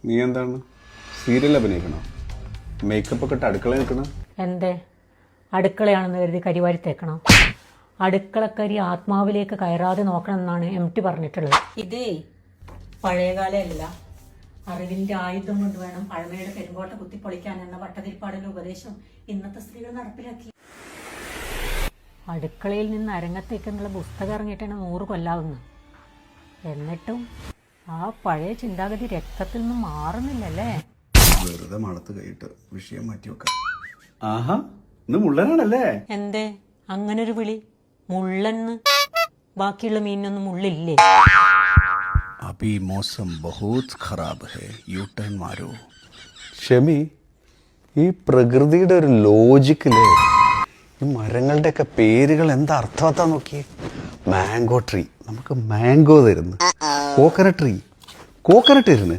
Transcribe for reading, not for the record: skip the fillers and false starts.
നീ എന്താണ് serial അഭിനയിക്കണോ? Makeup ഒക്കെ ഇട്ട് അടുക്കള നിൽക്കണ? എന്തേ അടുക്കളയാണെന്ന് കരുതി കരിവാരി തേക്കണം? അടുക്കളക്കരി ആത്മാവിലേക്ക് കയറാതെ നോക്കണം എന്നാണ് MT പറഞ്ഞിട്ടുള്ളത്. ഇതേ പഴയകാലമല്ല, അറിവിന്റെ ആയുധം കൊണ്ട് വേണം പഴമയുടെ പെരുങ്കോട്ട കുത്തിപ്പൊളിക്കാൻ എന്ന വട്ടതിരിപ്പാടിന്റെ ഉപദേശം ഇന്നത്തെ സ്ത്രീകൾ നടപ്പിലാക്കി. അടുക്കളയിൽ നിന്ന് അരങ്ങത്തേക്കെന്നുള്ള പുസ്തകം ഇറങ്ങിയിട്ടാണ് 100 കൊല്ലാവുന്നു. എന്നിട്ടും ആ പഴയ ചിന്താഗതി രക്തത്തിൽ നിന്നും മാറുന്നില്ലല്ലേ? വെറുതെ മണത്ത് കൈയിട്ട് വിഷയം മാറ്റി വെക്കാം. ആഹാ, ഇന്ന് മുള്ളനാണല്ലേ? എന്തേ അങ്ങനൊരു വിളി? മുള്ളന്ന്? ബാക്കിയുള്ള മീനൊന്നും മുള്ളില്ലേ? അഭി മോസം ബഹുത് ഖറാബ് ഹേ, യു ടേൺ മാരോ. ഷമി, ഈ പ്രകൃതിയുടെ ഒരു ലോജിക്കില് ഈ മരങ്ങളുടെയൊക്കെ പേരുകൾ എന്താ അർത്ഥവത്താ നോക്കിയേ. മാംഗോ ട്രീ നമുക്ക് മാംഗോ തരുന്നു, കോക്കനട്ട് ട്രീ കോക്കനട്ട് തരുന്നു,